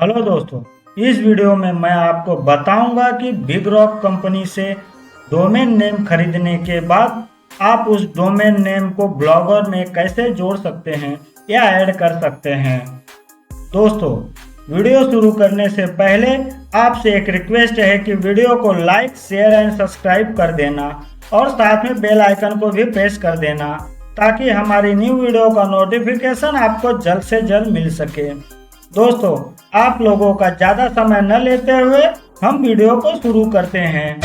Hello दोस्तों, इस video में मैं आपको बताऊंगा कि बिग रॉक कंपनी से डोमेन नेम खरीदने के बाद आप उस डोमेन नेम को ब्लॉगर में कैसे जोड़ सकते हैं या ऐड कर सकते हैं। दोस्तों, वीडियो शुरू करने से पहले आपसे एक रिक्वेस्ट है कि वीडियो को लाइक, शेयर एंड सब्सक्राइब कर देना और साथ में बेल आइकन को भी प्रेस कर देना ताकि हमारी न्यू वीडियो का नोटिफिकेशन आपको जल्द से जल्द मिल सके। दोस्तों, आप लोगों का ज़्यादा समय न लेते हुए हम वीडियो को शुरू करते हैं।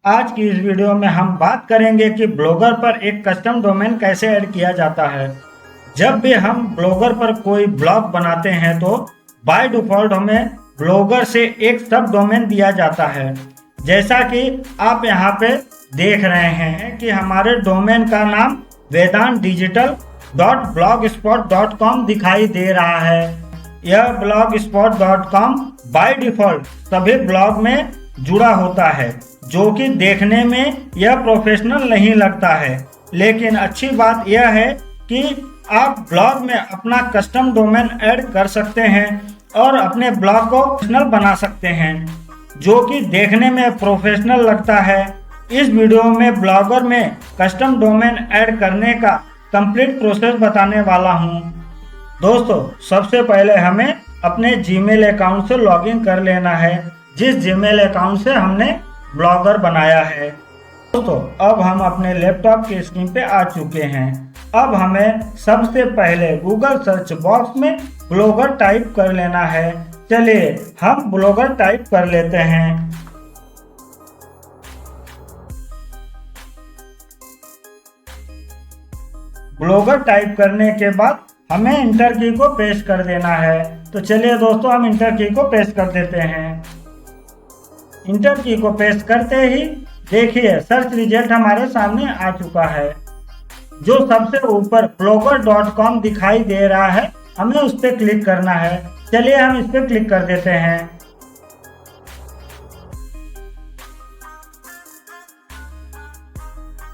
आज की इस वीडियो में हम बात करेंगे कि ब्लॉगर पर एक कस्टम डोमेन कैसे ऐड किया जाता है। जब भी हम ब्लॉगर पर कोई ब्लॉग बनाते हैं तो बाय डिफॉल्ट हमें ब्लॉगर से एक सब डोमेन दिया जाता है। जैसा कि आप यहाँ पे देख रहे हैं कि हमारे डोमेन का नाम vedantdigital.blogspot.com दिखाई दे रहा है। यह blogspot.com बाय डिफॉल्ट सभी ब्लॉग में जुड़ा होता है, जो कि देखने में यह प्रोफेशनल नहीं लगता है। लेकिन अच्छी बात यह है कि आप ब्लॉग में अपना कस्टम डोमेन ऐड कर सकते हैं और अपने ब्लॉग को प्रोफेशनल बना सकते हैं, जो कि देखने में प्रोफेशनल लगता है। इस वीडियो में ब्लॉगर में कस्टम डोमेन ऐड करने का कंप्लीट प्रोसेस बताने वाला हूं। दोस्तों, सबसे पहले हमें अपने जीमेल अकाउंट से लॉगिन कर लेना है, जिस जीमेल अकाउंट से हमने ब्लॉगर बनाया है। दोस्तों, अब हम अपने लैपटॉप की स्क्रीन पे आ चुके हैं। अब हमें सबसे पहले गूगल सर्च बॉक्स में ब्लॉगर टाइप कर लेना है। चलिए हम ब्लॉगर टाइप कर लेते हैं। ब्लॉगर टाइप करने के बाद हमें इंटर की को प्रेस कर देना है। तो चलिए दोस्तों, हम इंटर की को प्रेस कर देते हैं। इंटर की को प्रेस करते ही देखिए सर्च रिजल्ट हमारे सामने आ चुका है। जो सबसे ऊपर blogger.com दिखाई दे रहा है, हमें उस पर क्लिक करना है। चलिए हम इस पर क्लिक कर देते हैं।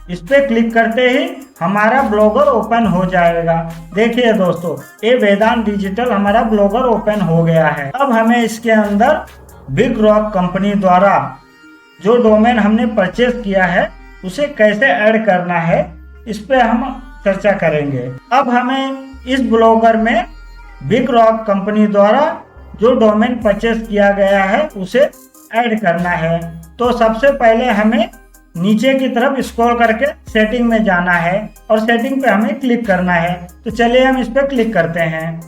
इस पे क्लिक करते ही हमारा ब्लॉगर ओपन हो जाएगा। देखिए दोस्तों, ये वेदांत डिजिटल हमारा ब्लॉगर ओपन हो गया है। अब हमें इसके अंदर बिग रॉक कंपनी द्वारा जो डोमेन हमने परचेज किया है उसे कैसे ऐड करना है, इस पे हम चर्चा करेंगे। अब हमें इस ब्लॉगर में बिग रॉक कंपनी द्वारा जो डोमेन परचेज किया गया है उसे ऐड करना है। तो सबसे पहले हमें नीचे की तरफ स्क्रॉल करके सेटिंग में जाना है और सेटिंग पे हमें क्लिक करना है। तो चलिए हम इस पे क्लिक करते हैं।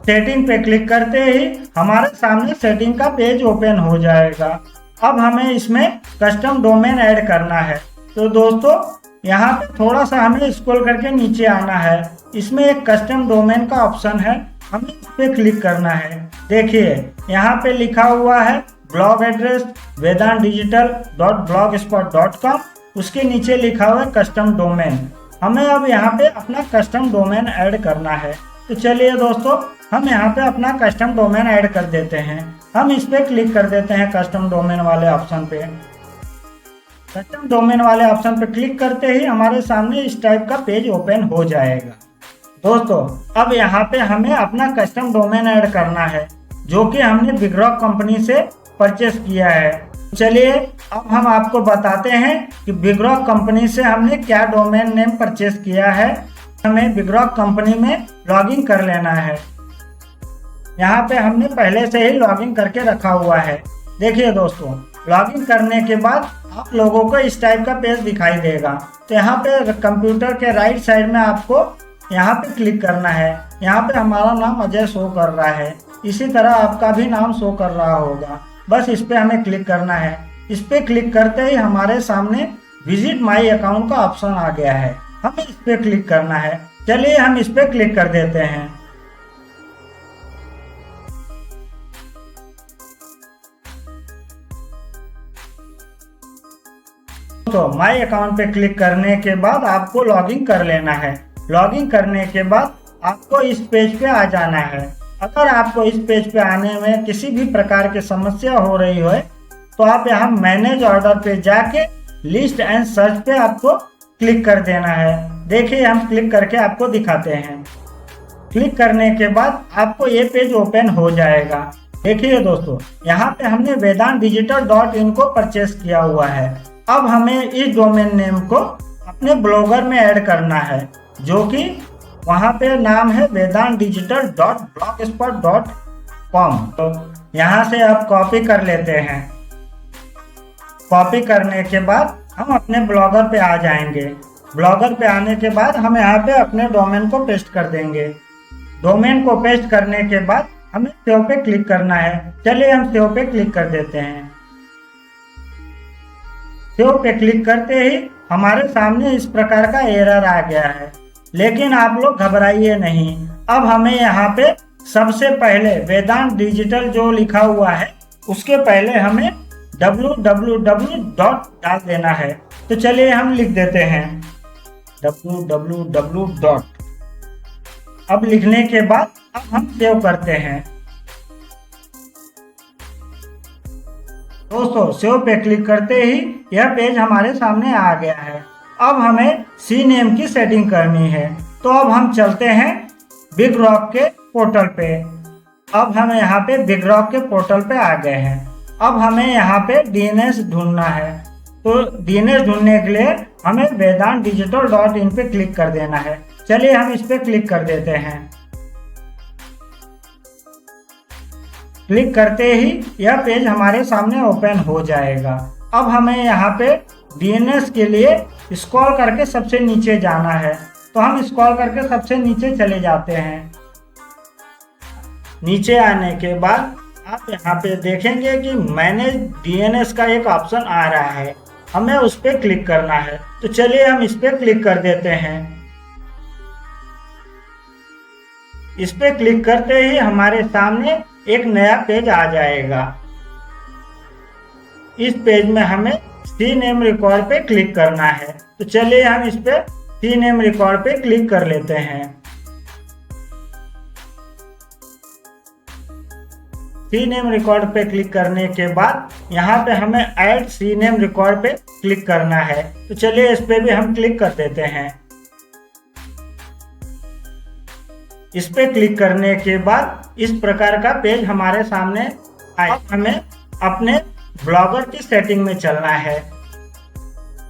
सेटिंग पे क्लिक करते ही हमारे सामने सेटिंग का पेज ओपन हो जाएगा। अब हमें इसमें कस्टम डोमेन ऐड करना है। तो दोस्तों, यहाँ पे थोड़ा सा हमें स्क्रॉल करके नीचे आना है। इसमें एक कस्टम डोमेन का ऑप्शन है, हमें इस पे क्लिक करना है। देखिए यहाँ पे लिखा हुआ है ब्लॉग एड्रेस vedantdigital.blogspot.com, उसके नीचे लिखा हुआ है कस्टम डोमेन। हमें अब यहाँ पे अपना कस्टम डोमेन ऐड करना है। तो चलिए दोस्तों, हम यहाँ पे अपना कस्टम डोमेन ऐड कर देते हैं। हम इस पे क्लिक कर देते हैं कस्टम डोमेन वाले ऑप्शन पे। कस्टम डोमेन वाले ऑप्शन पे क्लिक करते ही हमारे सामने इस टाइप का पेज ओपन हो जाएगा। दोस्तों, अब यहाँ पे हमें अपना कस्टम डोमेन ऐड करना है, जो कि हमने बिग रॉक कंपनी से परचेस किया है। चलिए अब हम आपको बताते हैं कि बिग रॉक कंपनी से हमने क्या डोमेन नेम परचेस किया है। हमें बिग रॉक कंपनी में लॉगिन कर लेना है। यहाँ पे हमने पहले से ही लॉगिन करके रखा हुआ है। देखिए दोस्तों, लॉगिन करने के बाद आप लोगों को इस टाइप का पेज दिखाई देगा। तो यहाँ पे कंप्यूटर के राइट साइड में आपको यहाँ पे क्लिक करना है। यहाँ पे हमारा नाम अजय शो कर रहा है, इसी तरह आपका भी नाम शो कर रहा होगा। बस इस पे हमें क्लिक करना है। इस पे क्लिक करते ही हमारे सामने विजिट माई अकाउंट का ऑप्शन आ गया है, हमें इस पे क्लिक करना है। चलिए हम इस पे क्लिक कर देते हैं। तो माई अकाउंट पे क्लिक करने के बाद आपको लॉगिन कर लेना है। लॉगिन करने के बाद आपको इस पेज पे आ जाना है। अगर आपको इस पेज पे आने में किसी भी प्रकार की समस्या हो रही हो तो आप यहाँ मैनेज ऑर्डर पे जाके लिस्ट एंड सर्च पे आपको क्लिक कर देना है। देखिए हम क्लिक करके आपको दिखाते हैं। क्लिक करने के बाद आपको ये पेज ओपन हो जाएगा। देखिए दोस्तों, यहाँ पे हमने vedantdigital.in को परचेस किया हुआ है। अब हमें इस डोमेन नेम को अपने ब्लॉगर में ऐड करना है, जो कि वहाँ पे नाम है vedantdigital.blogspot.com। तो यहाँ से आप कॉपी कर लेते हैं। कॉपी करने के बाद हम अपने ब्लॉगर पे आ जाएंगे। ब्लॉगर पे आने के बाद हम यहाँ पे अपने डोमेन को पेस्ट कर देंगे। डोमेन को पेस्ट करने के बाद हमें सेव पे क्लिक करना है। चलिए हम सेव पे क्लिक कर देते हैं। सेव पे क्लिक करते ही हमारे सामने इस प्रकार का एरर आ गया है, लेकिन आप लोग घबराइए नहीं। अब हमें यहाँ पे सबसे पहले वेदांत डिजिटल जो लिखा हुआ है उसके पहले हमें www डाल देना है। तो चलिए हम लिख देते हैं www। अब लिखने के बाद अब हम सेव करते हैं। दोस्तों, सेव पे क्लिक करते ही यह पेज हमारे सामने आ गया है। अब हमें सी नेम की सेटिंग करनी है, तो अब हम चलते हैं बिग रॉक के पोर्टल पे। अब हम यहाँ पे बिग रॉक के पोर्टल पे आ गए हैं। अब हमें यहाँ पे डीएनएस ढूंढना है, तो डीएनएस ढूंढने के लिए हमें vedantdigital.in पे क्लिक कर देना है। चलिए हम इस पे क्लिक कर देते हैं। क्लिक करते ही यह पेज हमारे सामने ओपन हो जाएगा। अब हमें यहाँ पे डीएनएस के लिए स्क्रॉल करके सबसे नीचे जाना है, तो हम स्क्रॉल करके सबसे नीचे चले जाते हैं। नीचे आने के बाद आप यहाँ पे देखेंगे कि मैनेज डीएनएस का एक ऑप्शन आ रहा है, हमें उस पर क्लिक करना है। तो चलिए हम इस पे क्लिक कर देते हैं। इस पे क्लिक करते ही हमारे सामने एक नया पेज आ जाएगा। इस पेज में हमें सी नेम रिकॉर्ड पे क्लिक करना है। तो चलिए हम इस पे सी नेम रिकॉर्ड पे क्लिक कर लेते हैं। सी नेम रिकॉर्ड पे क्लिक करने के बाद यहाँ पे हमें ऐड सी नेम रिकॉर्ड पे क्लिक करना है। तो चलिए इस पे भी हम क्लिक कर देते हैं। इस पे क्लिक करने के बाद इस प्रकार का पेज हमारे सामने आए। हमें अपने ब्लॉगर की सेटिंग में चलना है।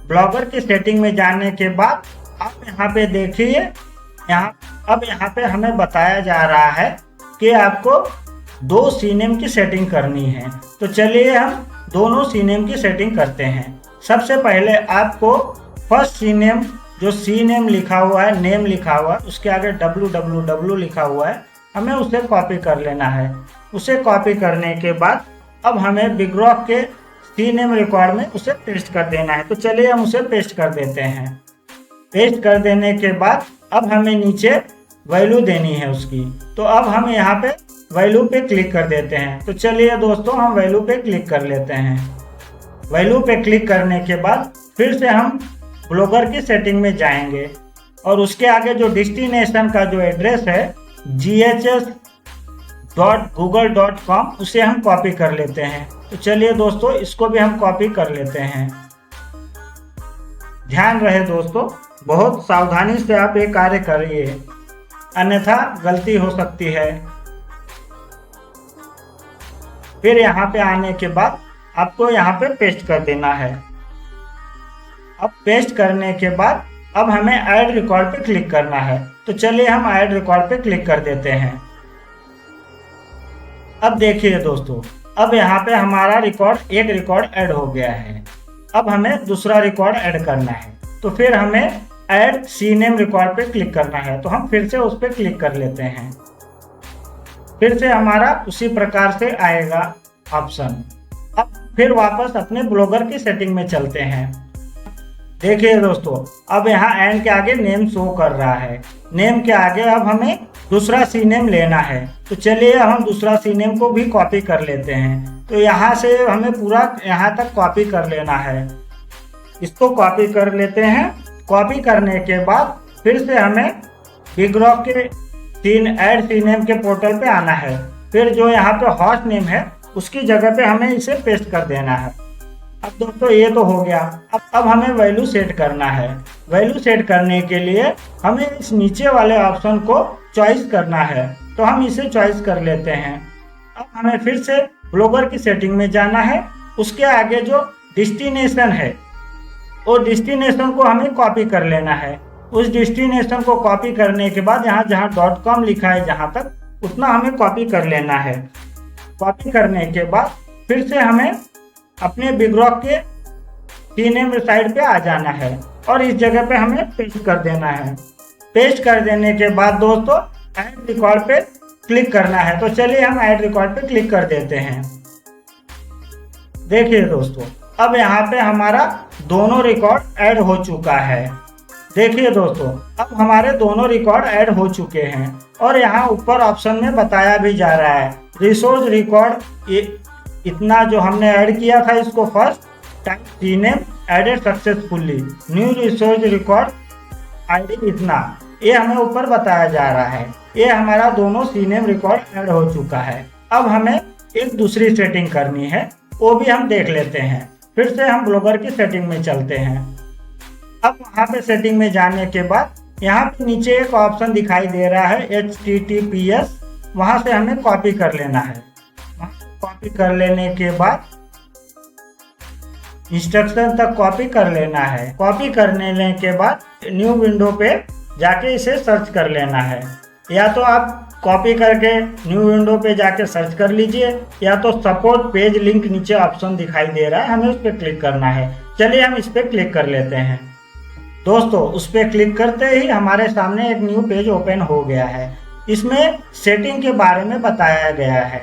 ब्लॉगर की सेटिंग में जाने के बाद आप यहाँ पे देखिए, अब यहाँ पे हमें बताया जा रहा है कि आपको 2 सीनेम की सेटिंग करनी है। तो चलिए हम दोनों सीनेम की सेटिंग करते हैं। सबसे पहले आपको फर्स्ट सीनेम, जो सीनेम लिखा हुआ है, नेम लिखा हुआ है, उसके आगे www लिखा हुआ है, हमें उसे कॉपी कर लेना है। उसे कॉपी करने के बाद अब हमें बिग रॉक के सीनेम रिकॉर्ड में उसे पेस्ट कर देना है। तो चलिए हम उसे पेस्ट कर देते हैं। पेस्ट कर देने के बाद अब हमें नीचे वैल्यू देनी है उसकी। तो अब हम यहाँ पे वैल्यू पे क्लिक कर देते हैं। तो चलिए दोस्तों, हम वैल्यू पे क्लिक कर लेते हैं। वैल्यू पे क्लिक करने के बाद फिर से हम ब्लॉगर की सेटिंग में जाएंगे और उसके आगे जो डेस्टिनेशन का जो एड्रेस है ghs.google.com, उसे हम कॉपी कर लेते हैं। तो चलिए दोस्तों, इसको भी हम कॉपी कर लेते हैं। ध्यान रहे दोस्तों, बहुत सावधानी से आप ये कार्य करिए, अन्यथा गलती हो सकती है। फिर यहाँ पे आने के बाद आपको यहाँ पे पेस्ट कर देना है। अब पेस्ट करने के बाद अब हमें ऐड रिकॉर्ड पे क्लिक करना है। तो चलिए हम ऐड रिकॉर्ड पे क्लिक कर देते हैं। अब देखिए दोस्तों, अब यहाँ पे हमारा एक रिकॉर्ड ऐड हो गया है। अब हमें दूसरा रिकॉर्ड ऐड करना है। तो फिर हमें ऐड सी नेम रिकॉर्ड पे क्लिक करना है। तो हम फिर से उस पर क्लिक कर लेते हैं। फिर से हमारा उसी प्रकार से आएगा ऑप्शन। अब फिर वापस अपने ब्लॉगर की सेटिंग में चलते हैं। देखिए दोस्तों, अब यहाँ एंड के आगे नेम शो कर रहा है। नेम के आगे अब हमें दूसरा सी नेम लेना है। तो चलिए हम दूसरा सी नेम को भी कॉपी कर लेते हैं। तो यहाँ से हमें पूरा यहाँ तक कॉपी कर लेना है। इसको कॉपी कर लेते हैं। कॉपी करने के बाद फिर से हमें बिग रॉक के ऐड सी नेम के पोर्टल पे आना है। फिर जो यहाँ पे हॉस्ट नेम है उसकी जगह पे हमें इसे पेस्ट कर देना है। अब दोस्तों ये तो हो गया। अब हमें वैल्यू सेट करना है। वैल्यू सेट करने के लिए हमें इस नीचे वाले ऑप्शन को चॉइस करना है, तो हम इसे चॉइस कर लेते हैं। अब हमें फिर से ब्लॉगर की सेटिंग में जाना है। उसके आगे जो डेस्टिनेशन है, वो डेस्टिनेशन को हमें कॉपी कर लेना है। उस डेस्टिनेशन को कॉपी करने के बाद यहाँ जहाँ .com लिखा है जहाँ तक, उतना हमें कॉपी कर लेना है। कॉपी करने के बाद फिर से हमें अपने बिग रॉक के सीनेम साइड पे आ जाना है और इस जगह पे हमें पेस्ट कर देना है। पेस्ट कर देने के बाद दोस्तों ऐड रिकॉर्ड पे क्लिक करना है। तो चलिए हम ऐड रिकॉर्ड पे क्लिक कर देते हैं। देखिए दोस्तों, अब यहाँ पे हमारा दोनों रिकॉर्ड ऐड हो चुका है। देखिए दोस्तों, अब हमारे दोनों रिकॉर्ड ऐड हो चुके हैं और यहाँ ऊपर ऑप्शन में बताया भी जा रहा है रिसोर्स रिकॉर्ड इतना जो हमने ऐड किया था इसको first time CNAME added successfully, new resource record ID इतना, ये हमें ऊपर बताया जा रहा है। ये हमारा दोनों सीनेम रिकॉर्ड ऐड हो चुका है। अब हमें एक दूसरी सेटिंग करनी है, वो भी हम देख लेते हैं। फिर से हम ब्लॉगर की सेटिंग में चलते हैं। अब वहाँ पे सेटिंग में जाने के बाद यहाँ पे नीचे एक ऑप्शन दिखाई दे रहा है HTTPS, वहाँ से हमें कॉपी कर लेना है। कॉपी कर लेने के बाद इंस्ट्रक्शन तक कॉपी कर लेना है। कॉपी करने के बाद न्यू विंडो पे जाके इसे सर्च कर लेना है। या तो आप कॉपी करके न्यू विंडो पे जाके सर्च कर लीजिए, या तो सपोर्ट पेज लिंक नीचे ऑप्शन दिखाई दे रहा है, हमें उस पर क्लिक करना है। चलिए हम इस पर क्लिक कर लेते हैं। दोस्तों उस पर क्लिक करते ही हमारे सामने एक न्यू पेज ओपन हो गया है। इसमें सेटिंग के बारे में बताया गया है।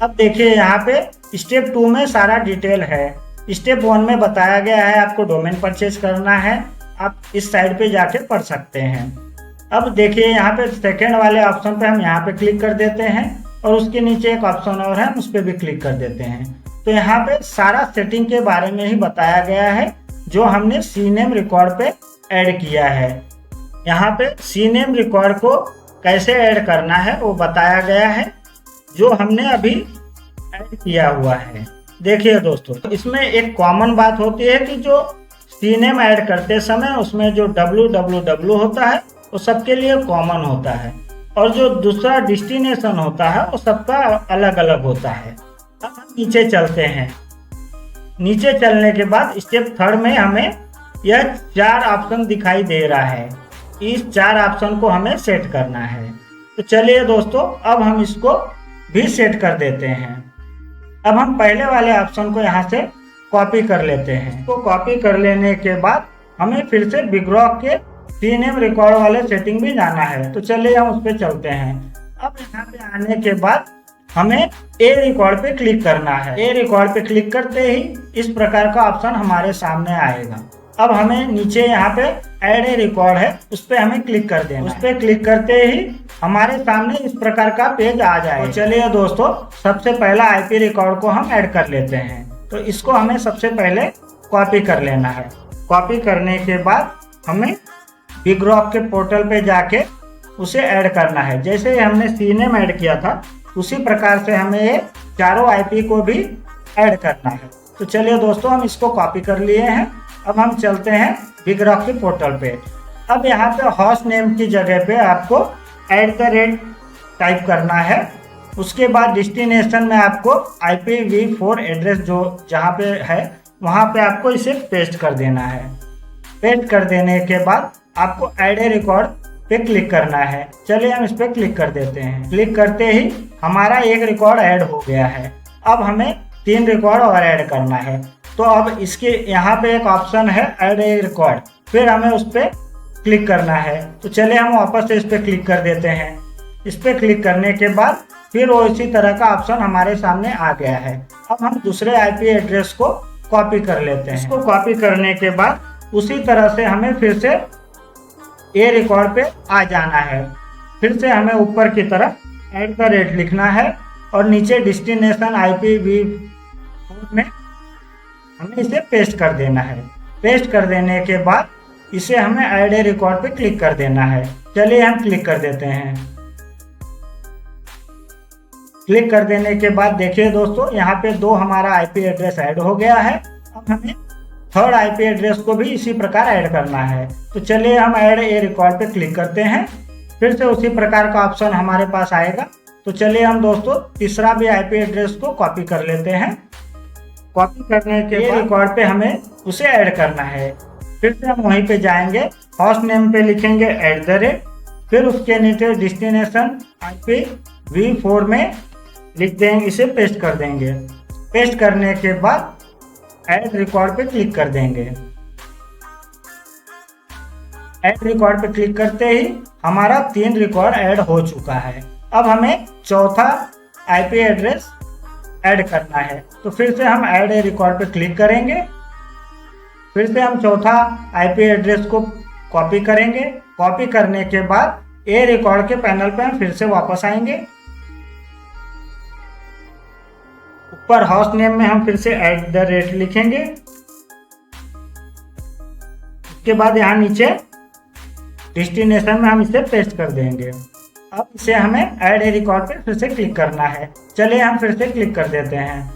अब देखिए यहाँ पे स्टेप 2 में सारा डिटेल है। स्टेप 1 में बताया गया है आपको डोमेन परचेज करना है, आप इस साइड पे जाके पढ़ सकते हैं। अब देखिए यहाँ पे सेकेंड वाले ऑप्शन पे हम यहाँ पे क्लिक कर देते हैं और उसके नीचे एक ऑप्शन और है, उस पर भी क्लिक कर देते हैं। तो यहाँ पे सारा सेटिंग के बारे में ही बताया गया है जो हमने सीनेम रिकॉर्ड पे ऐड किया है। यहाँ पे सीनेम रिकॉर्ड को कैसे ऐड करना है वो बताया गया है, जो हमने अभी ऐड किया हुआ है। देखिए दोस्तों, इसमें एक कॉमन बात होती है कि जो सीनेम ऐड करते समय उसमें जो www होता है वो सबके लिए कॉमन होता है और जो दूसरा डेस्टिनेशन होता है वो सबका अलग अलग होता है। अब हम नीचे चलते हैं। नीचे चलने के बाद स्टेप 3 में हमें यह 4 ऑप्शन दिखाई दे रहा है। इस 4 ऑप्शन को हमें सेट करना है। तो चलिए दोस्तों, अब हम इसको भी सेट कर देते हैं। अब हम पहले वाले ऑप्शन को यहाँ से कॉपी कर लेते हैं। तो कॉपी कर लेने के बाद हमें फिर से बिग रॉक के सीनेम रिकॉर्ड वाले सेटिंग भी जाना है। तो चलिए हम उस पर चलते हैं। अब यहाँ पे आने के बाद हमें ए रिकॉर्ड पे क्लिक करना है। ए रिकॉर्ड पे क्लिक करते ही इस प्रकार का ऑप्शन हमारे सामने आएगा। अब हमें नीचे यहाँ पे ऐड ए रिकॉर्ड है, उस पर हमें क्लिक कर देना। उस पर क्लिक करते ही हमारे सामने इस प्रकार का पेज आ जाएगा। तो चलिए दोस्तों, सबसे पहला आईपी रिकॉर्ड को हम ऐड कर लेते हैं। तो इसको हमें सबसे पहले कॉपी कर लेना है। कॉपी करने के बाद हमें बिग रॉक के पोर्टल पे जाके उसे ऐड करना है। जैसे हमने सीनेम ऐड किया था उसी प्रकार से हमें ये चारों आईपी को भी ऐड करना है। तो चलिए दोस्तों, हम इसको कॉपी कर लिए हैं। अब हम चलते हैं बिग रॉक के पोर्टल पे। अब यहाँ पे होस्ट नेम की जगह पे आपको @ टाइप करना है। उसके बाद डेस्टिनेशन में आपको IPv4 एड्रेस जो जहाँ पे है वहाँ पे आपको इसे पेस्ट कर देना है। पेस्ट कर देने के बाद आपको ऐड ए रिकॉर्ड पे क्लिक करना है। चलिए हम इस पे क्लिक कर देते हैं। क्लिक करते ही हमारा एक रिकॉर्ड ऐड हो गया है। अब हमें 3 रिकॉर्ड और ऐड करना है। तो अब इसके यहाँ पे एक ऑप्शन है ऐड ए रिकॉर्ड, फिर हमें उस पर क्लिक करना है। तो चलिए हम वापस से इस पर क्लिक कर देते हैं। इस पर क्लिक करने के बाद फिर वो इसी तरह का ऑप्शन हमारे सामने आ गया है। अब हम दूसरे IP एड्रेस को कॉपी कर लेते हैं। इसको कॉपी करने के बाद उसी तरह से हमें फिर से ए रिकॉर्ड पे आ जाना है। फिर से हमें ऊपर की तरफ @ लिखना है और नीचे डेस्टिनेशन IPv4 में हमें इसे पेस्ट कर देना है। पेस्ट कर देने के बाद इसे हमें ऐड ए रिकॉर्ड पे क्लिक कर देना है। चलिए हम क्लिक कर देते हैं। क्लिक कर देने के बाद देखिए दोस्तों यहाँ पे 2 हमारा आईपी एड्रेस ऐड हो गया है। अब हमें थर्ड आईपी एड्रेस को भी इसी प्रकार ऐड करना है। तो चलिए हम ऐड ए रिकॉर्ड पे क्लिक करते हैं, फिर से उसी प्रकार का ऑप्शन हमारे पास आएगा। तो चलिए हम दोस्तों तीसरा भी आईपी एड्रेस को कॉपी कर लेते हैं। कॉपी करने के बाद रिकॉर्ड पे हमें उसे ऐड करना है। फिर से हम वहीं पे जाएंगे, होस्ट नेम पे लिखेंगे @, फिर उसके नीचे डेस्टिनेशन IPv4 में लिख देंगे, इसे पेस्ट कर देंगे। पेस्ट करने के बाद ऐड रिकॉर्ड पे क्लिक कर देंगे। ऐड रिकॉर्ड पे क्लिक करते ही हमारा 3 रिकॉर्ड ऐड हो चुका है। अब हमें चौथा आईपी एड्रेस ऐड करना है। तो फिर से हम ऐड ए रिकॉर्ड पे क्लिक करेंगे, फिर से हम चौथा आईपी एड्रेस को कॉपी करेंगे। कॉपी करने के बाद ए रिकॉर्ड के पैनल पे हम फिर से वापस आएंगे। ऊपर होस्ट नेम में हम फिर से @ लिखेंगे। उसके बाद यहाँ नीचे डेस्टिनेशन में हम इसे पेस्ट कर देंगे। अब इसे हमें ऐड ए रिकॉर्ड पे फिर से क्लिक करना है। चलिए हम फिर से क्लिक कर देते हैं।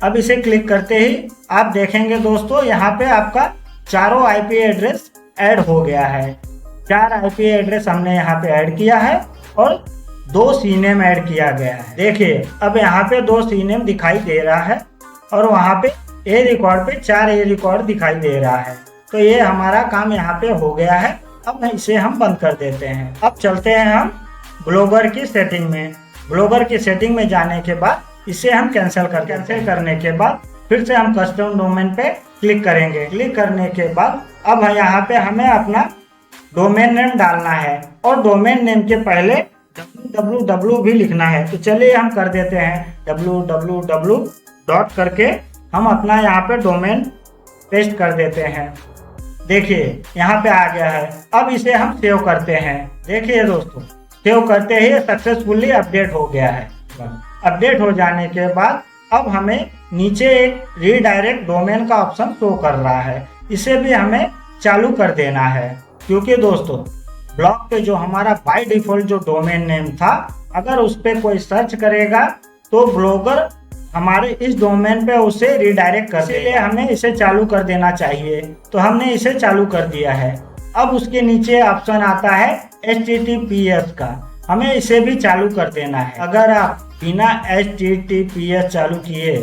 अब इसे क्लिक करते ही आप देखेंगे दोस्तों यहाँ पे आपका चारों आईपी एड्रेस ऐड हो गया है। 4 आईपी एड्रेस हमने यहाँ पे ऐड किया है और 2 सीनेम ऐड किया गया है। देखिए अब यहाँ पे 2 सीनेम दिखाई दे रहा है और वहाँ पे ए रिकॉर्ड पे 4 ए रिकॉर्ड दिखाई दे रहा है। तो ये हमारा काम यहाँ पे हो गया है। अब इसे हम बंद कर देते हैं। अब चलते हैं हम ब्लॉगर की सेटिंग में। ब्लॉगर की सेटिंग में जाने के बाद इसे हम कैंसिल करने के बाद फिर से हम कस्टम डोमेन पे क्लिक करेंगे। क्लिक करने के बाद अब यहाँ पे हमें अपना डोमेन नेम डालना है और डोमेन नेम के पहले www भी लिखना है। तो चलिए हम कर देते हैं www डॉट करके हम अपना यहाँ पे डोमेन पेस्ट कर देते हैं। देखिए यहाँ पे आ गया है। अब इसे हम सेव करते हैं। देखिए दोस्तों सेव करते ही सक्सेसफुली अपडेट हो गया है। अपडेट हो जाने के बाद अब हमें नीचे एक रीडायरेक्ट डोमेन का ऑप्शन शो कर रहा है, इसे भी हमें चालू कर देना है। क्योंकि दोस्तों ब्लॉग पे जो हमारा बाय डिफॉल्ट जो डोमेन नेम था, अगर उस पर कोई सर्च करेगा तो ब्लॉगर हमारे इस डोमेन पे उसे रिडायरेक्ट कर देगा। इसलिए हमें इसे चालू कर देना चाहिए। तो हमने इसे चालू कर दिया है। अब उसके नीचे ऑप्शन आता है HTTPS का, हमें इसे भी चालू कर देना है। अगर आप बिना HTTPS चालू किए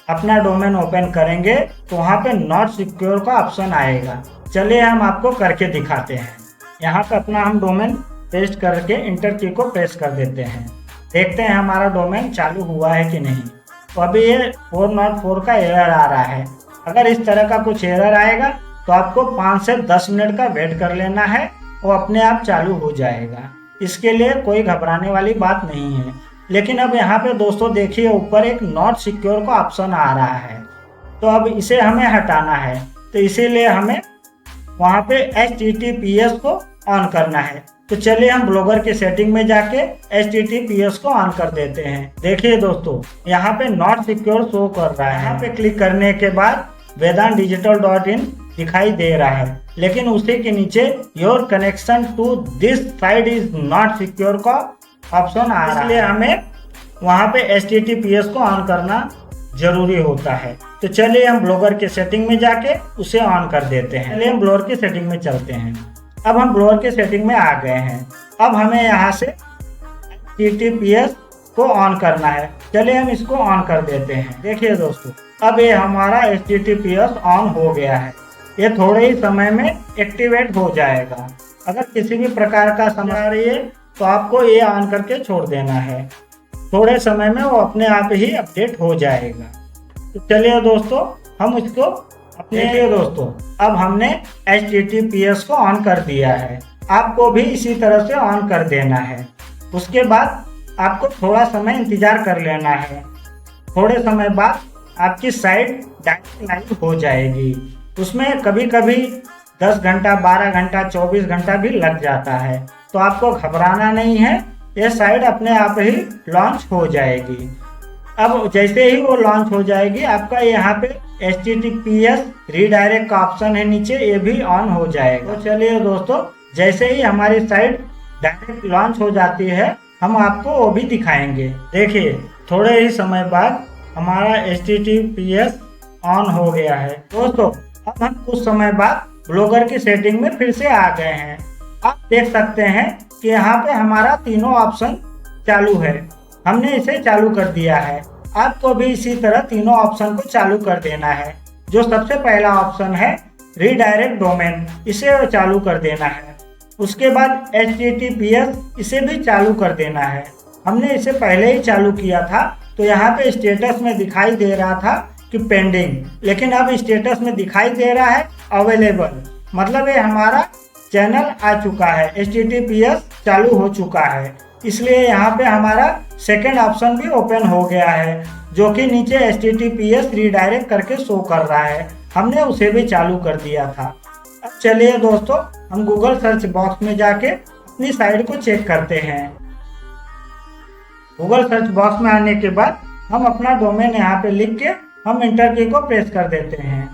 अपना डोमेन ओपन करेंगे तो वहाँ पे नॉट सिक्योर का ऑप्शन आएगा। चलिए हम आपको करके दिखाते हैं। यहाँ पे अपना हम डोमेन पेस्ट करके इंटर की को प्रेस कर देते हैं। देखते हैं हमारा डोमेन चालू हुआ है कि नहीं। तो अभी ये 404 का एरर आ रहा है। अगर इस तरह का कुछ एरर आएगा तो आपको 5 से 10 मिनट का वेट कर लेना है, वो अपने आप चालू हो जाएगा। इसके लिए कोई घबराने वाली बात नहीं है। लेकिन अब यहाँ पे दोस्तों देखिए ऊपर एक नॉट सिक्योर का ऑप्शन आ रहा है, तो अब इसे हमें हटाना है। तो इसीलिए हमें वहाँ पे HTTPS को ऑन करना है। तो चलिए हम ब्लॉगर के सेटिंग में जाके HTTPS को ऑन कर देते हैं। देखिए दोस्तों यहाँ पे नॉट सिक्योर शो कर रहा है। यहाँ पे क्लिक करने के बाद vedandigital.in दिखाई दे रहा है, लेकिन उसी के नीचे your connection to this site is not secure का ऑप्शन आ रहा है। इसलिए हमें वहाँ पे HTTPS को ऑन करना जरूरी होता है। तो चलिए हम ब्लॉगर के सेटिंग में जाके उसे ऑन कर देते हैं। चलिए हम ब्लॉगर की सेटिंग में चलते हैं। अब हम ब्लॉगर के सेटिंग में आ गए हैं। अब हमें यहाँ से HTTPS को ऑन करना है। चलिए हम इसको ऑन कर देते हैं। देखिए दोस्तों अब ये हमारा HTTPS ऑन हो गया है। ये थोड़े ही समय में एक्टिवेट हो जाएगा। अगर किसी भी प्रकार का समस्या आ रही है तो आपको ये ऑन करके छोड़ देना है। थोड़े समय में वो अपने आप ही अपडेट हो जाएगा। तो चलिए दोस्तों हम इसको अपने लिए दोस्तों अब हमने HTTPS को ऑन कर दिया है। आपको भी इसी तरह से ऑन कर देना है। उसके बाद आपको थोड़ा समय इंतजार कर लेना है। थोड़े समय बाद आपकी साइट डायरेक्ट लाइव हो जाएगी। उसमें कभी कभी 10 घंटा 12 घंटा 24 घंटा भी लग जाता है, तो आपको घबराना नहीं है। ये साइट अपने आप ही लॉन्च हो जाएगी। अब जैसे ही वो लॉन्च हो जाएगी आपका यहाँ पे HTTPS रीडायरेक्ट का ऑप्शन है नीचे, ये भी ऑन हो जाएगा। तो चलिए दोस्तों जैसे ही हमारी साइट डायरेक्ट लॉन्च हो जाती है, हम आपको वो भी दिखाएंगे। देखिए थोड़े ही समय बाद हमारा HTTPS ऑन हो गया है। दोस्तों अब हम कुछ समय बाद ब्लॉगर की सेटिंग में फिर से आ गए हैं। आप देख सकते हैं कि यहाँ पे हमारा तीनों ऑप्शन चालू है, हमने इसे चालू कर दिया है। आपको भी इसी तरह तीनों ऑप्शन को चालू कर देना है। जो सबसे पहला ऑप्शन है रीडायरेक्ट डोमेन, इसे चालू कर देना है। उसके बाद HTTPS, इसे भी चालू कर देना है। हमने इसे पहले ही चालू किया था, तो यहाँ पे स्टेटस में दिखाई दे रहा था कि पेंडिंग, लेकिन अब स्टेटस में दिखाई दे रहा है अवेलेबल, मतलब ये हमारा चैनल आ चुका है, HTTPS चालू हो चुका है। इसलिए यहाँ पे हमारा सेकेंड ऑप्शन भी ओपन हो गया है, जो कि नीचे HTTPS रीडायरेक्ट करके शो कर रहा है। हमने उसे भी चालू कर दिया था। अब चलिए दोस्तों हम गूगल सर्च बॉक्स में जाके अपनी साइट को चेक करते हैं। गूगल सर्च बॉक्स में आने के बाद हम अपना डोमेन यहाँ पे लिख के हम इंटर की को प्रेस कर देते हैं।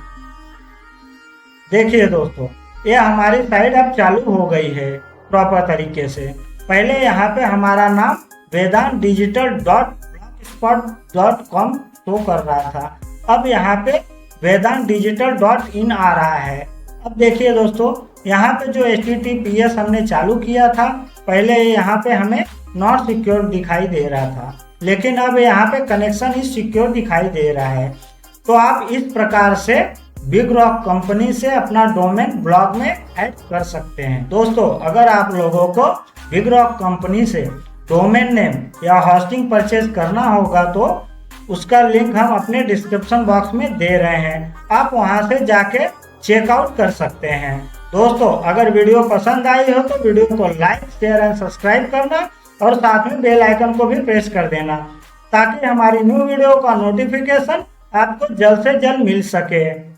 देखिए दोस्तों ये हमारी साइट अब चालू हो गई है प्रॉपर तरीके से। पहले यहाँ पे हमारा नाम vedantdigital.blogspot.com शो कर रहा था, अब यहाँ पे vedantdigital.in आ रहा है। अब देखिए दोस्तों यहाँ पे जो HTTPS हमने चालू किया था, पहले यहाँ पे हमें नॉट सिक्योर दिखाई दे रहा था, लेकिन अब यहाँ पे कनेक्शन इज सिक्योर दिखाई दे रहा है। तो आप इस प्रकार से बिग रॉक कंपनी से अपना डोमेन ब्लॉग में ऐड कर सकते हैं। दोस्तों अगर आप लोगों को बिग रॉक कंपनी से डोमेन नेम या होस्टिंग परचेज करना होगा तो उसका लिंक हम अपने डिस्क्रिप्शन बॉक्स में दे रहे हैं, आप वहां से जाके चेकआउट कर सकते हैं। दोस्तों अगर वीडियो पसंद आई हो तो वीडियो को लाइक शेयर एंड सब्सक्राइब करना और साथ में बेल आइकन को भी प्रेस कर देना, ताकि हमारी न्यू वीडियो का नोटिफिकेशन आपको जल्द से जल्द मिल सके।